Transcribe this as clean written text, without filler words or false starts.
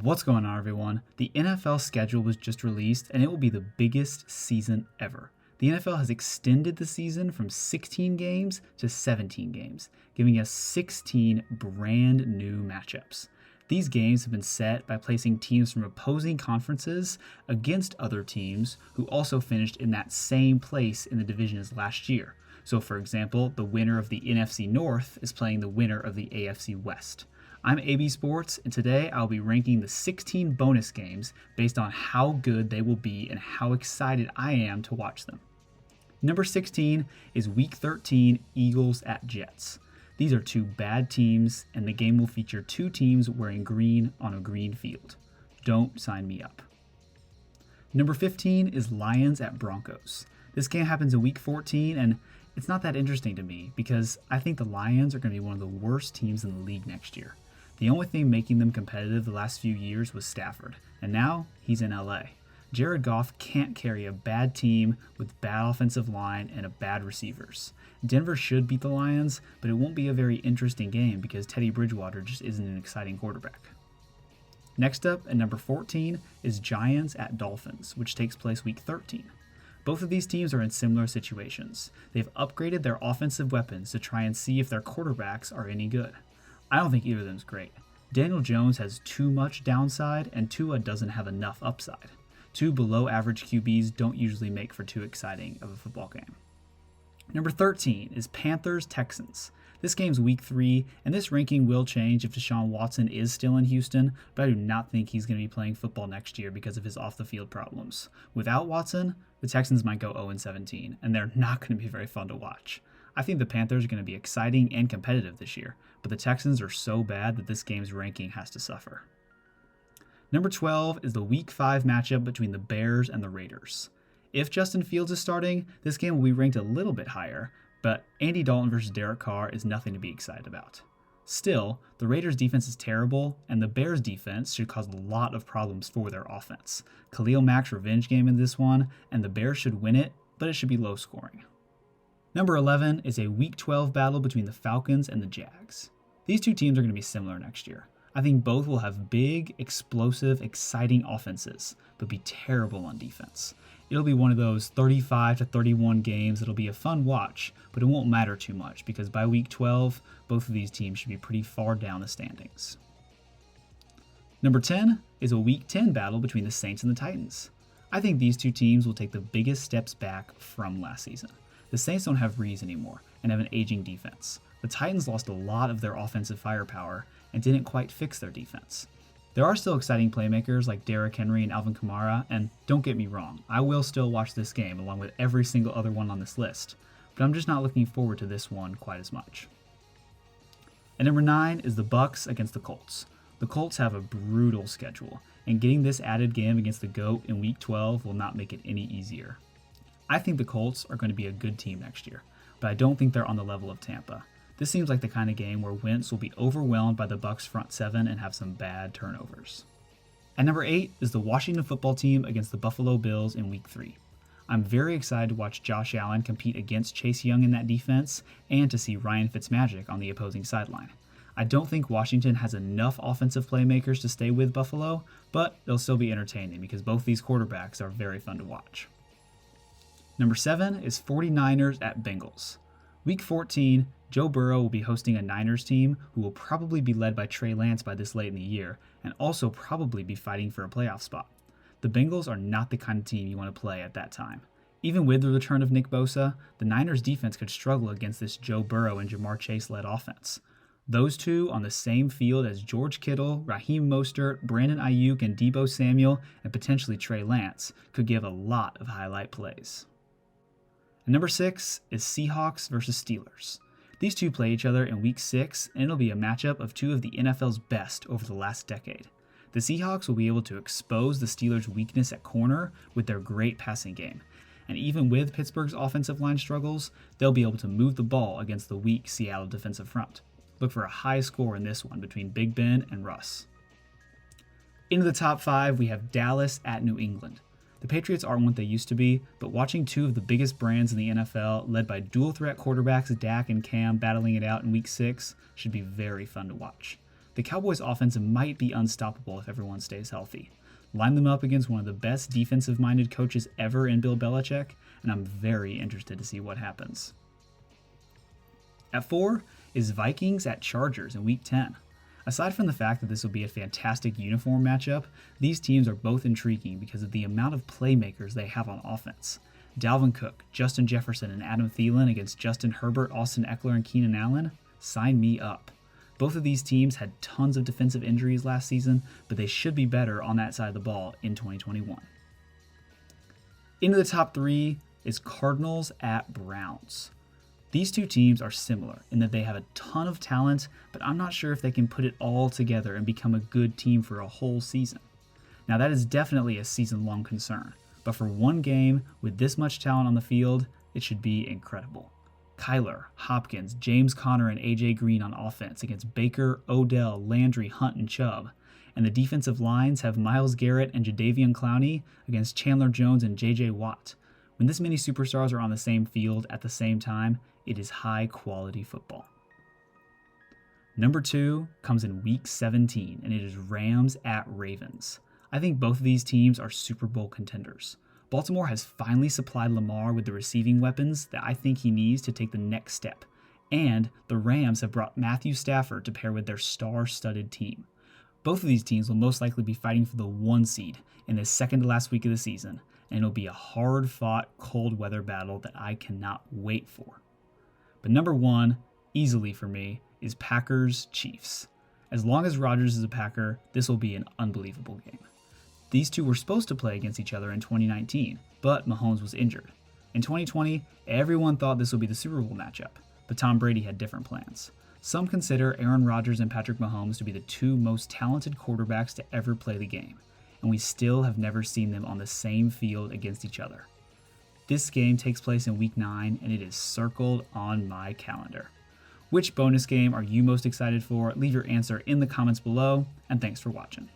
What's going on, everyone? The NFL schedule was just released, and it will be the biggest season ever. The NFL has extended the season from 16 games to 17 games, giving us 16 brand new matchups. These games have been set by placing teams from opposing conferences against other teams who also finished in that same place in the division as last year. So, for example, the winner of the NFC North is playing the winner of the AFC West. I'm AB Sports, and today I'll be ranking the 16 bonus games based on how good they will be and how excited I am to watch them. Number 16 is Week 13 Eagles at Jets. These are two bad teams, and the game will feature two teams wearing green on a green field. Don't sign me up. Number 15 is Lions at Broncos. This game happens in Week 14, and it's not that interesting to me because I think the Lions are going to be one of the worst teams in the league next year. The only thing making them competitive the last few years was Stafford, and now he's in LA. Jared Goff can't carry a bad team with bad offensive line and a bad receivers. Denver should beat the Lions, but it won't be a very interesting game because Teddy Bridgewater just isn't an exciting quarterback. Next up, at number 14, is Giants at Dolphins, which takes place Week 13. Both of these teams are in similar situations. They've upgraded their offensive weapons to try and see if their quarterbacks are any good. I don't think either of them is great. Daniel Jones has too much downside, and Tua doesn't have enough upside. Two below-average QBs don't usually make for too exciting of a football game. Number 13 is Panthers Texans. This game's Week 3, and this ranking will change if Deshaun Watson is still in Houston, but I do not think he's going to be playing football next year because of his off-the-field problems. Without Watson, the Texans might go 0-17, and they're not going to be very fun to watch. I think the Panthers are going to be exciting and competitive this year, but the Texans are so bad that this game's ranking has to suffer. Number 12 is the Week 5 matchup between the Bears and the Raiders. If Justin Fields is starting, this game will be ranked a little bit higher, but Andy Dalton versus Derek Carr is nothing to be excited about. Still, the Raiders' defense is terrible, and the Bears' defense should cause a lot of problems for their offense. Khalil Mack's revenge game in this one, and the Bears should win it, but it should be low scoring. Number 11 is a Week 12 battle between the Falcons and the Jags. These two teams are going to be similar next year. I think both will have big, explosive, exciting offenses, but be terrible on defense. It'll be one of those 35-31 games that'll be a fun watch, but it won't matter too much because by Week 12, both of these teams should be pretty far down the standings. Number 10 is a Week 10 battle between the Saints and the Titans. I think these two teams will take the biggest steps back from last season. The Saints don't have Reese anymore and have an aging defense. The Titans lost a lot of their offensive firepower and didn't quite fix their defense. There are still exciting playmakers like Derrick Henry and Alvin Kamara, and don't get me wrong, I will still watch this game along with every single other one on this list, but I'm just not looking forward to this one quite as much. And number 9 is the Bucs against the Colts. The Colts have a brutal schedule, and getting this added game against the GOAT in Week 12 will not make it any easier. I think the Colts are going to be a good team next year, but I don't think they're on the level of Tampa. This seems like the kind of game where Wentz will be overwhelmed by the Bucs' front seven and have some bad turnovers. At number 8 is the Washington football team against the Buffalo Bills in Week 3. I'm very excited to watch Josh Allen compete against Chase Young in that defense and to see Ryan Fitzmagic on the opposing sideline. I don't think Washington has enough offensive playmakers to stay with Buffalo, but they'll still be entertaining because both these quarterbacks are very fun to watch. Number 7 is 49ers at Bengals. Week 14, Joe Burrow will be hosting a Niners team who will probably be led by Trey Lance by this late in the year and also probably be fighting for a playoff spot. The Bengals are not the kind of team you want to play at that time. Even with the return of Nick Bosa, the Niners defense could struggle against this Joe Burrow and Jamar Chase-led offense. Those two on the same field as George Kittle, Raheem Mostert, Brandon Ayuk, and Deebo Samuel, and potentially Trey Lance could give a lot of highlight plays. And number 6 is Seahawks versus Steelers. These two play each other in Week 6, and it'll be a matchup of two of the NFL's best over the last decade. The Seahawks will be able to expose the Steelers' weakness at corner with their great passing game. And even with Pittsburgh's offensive line struggles, they'll be able to move the ball against the weak Seattle defensive front. Look for a high score in this one between Big Ben and Russ. Into the top 5, we have Dallas at New England. The Patriots aren't what they used to be, but watching two of the biggest brands in the NFL, led by dual-threat quarterbacks Dak and Cam battling it out in Week 6, should be very fun to watch. The Cowboys' offense might be unstoppable if everyone stays healthy. Line them up against one of the best defensive-minded coaches ever in Bill Belichick, and I'm very interested to see what happens. At 4 is Vikings at Chargers in Week 10. Aside from the fact that this will be a fantastic uniform matchup, these teams are both intriguing because of the amount of playmakers they have on offense. Dalvin Cook, Justin Jefferson, and Adam Thielen against Justin Herbert, Austin Eckler, and Keenan Allen? Sign me up. Both of these teams had tons of defensive injuries last season, but they should be better on that side of the ball in 2021. Into the top 3 is Cardinals at Browns. These two teams are similar in that they have a ton of talent, but I'm not sure if they can put it all together and become a good team for a whole season. Now that is definitely a season-long concern, but for one game with this much talent on the field, it should be incredible. Kyler, Hopkins, James Conner, and AJ Green on offense against Baker, Odell, Landry, Hunt, and Chubb. And the defensive lines have Myles Garrett and Jadeveon Clowney against Chandler Jones and JJ Watt. When this many superstars are on the same field at the same time, it is high-quality football. Number 2 comes in Week 17, and it is Rams at Ravens. I think both of these teams are Super Bowl contenders. Baltimore has finally supplied Lamar with the receiving weapons that I think he needs to take the next step, and the Rams have brought Matthew Stafford to pair with their star-studded team. Both of these teams will most likely be fighting for the 1 seed in the second to last week of the season, and it'll be a hard-fought, cold-weather battle that I cannot wait for. But number 1, easily for me, is Packers-Chiefs. As long as Rodgers is a Packer, this will be an unbelievable game. These two were supposed to play against each other in 2019, but Mahomes was injured. In 2020, everyone thought this would be the Super Bowl matchup, but Tom Brady had different plans. Some consider Aaron Rodgers and Patrick Mahomes to be the 2 most talented quarterbacks to ever play the game, and we still have never seen them on the same field against each other. This game takes place in Week 9, and it is circled on my calendar. Which bonus game are you most excited for? Leave your answer in the comments below, and thanks for watching.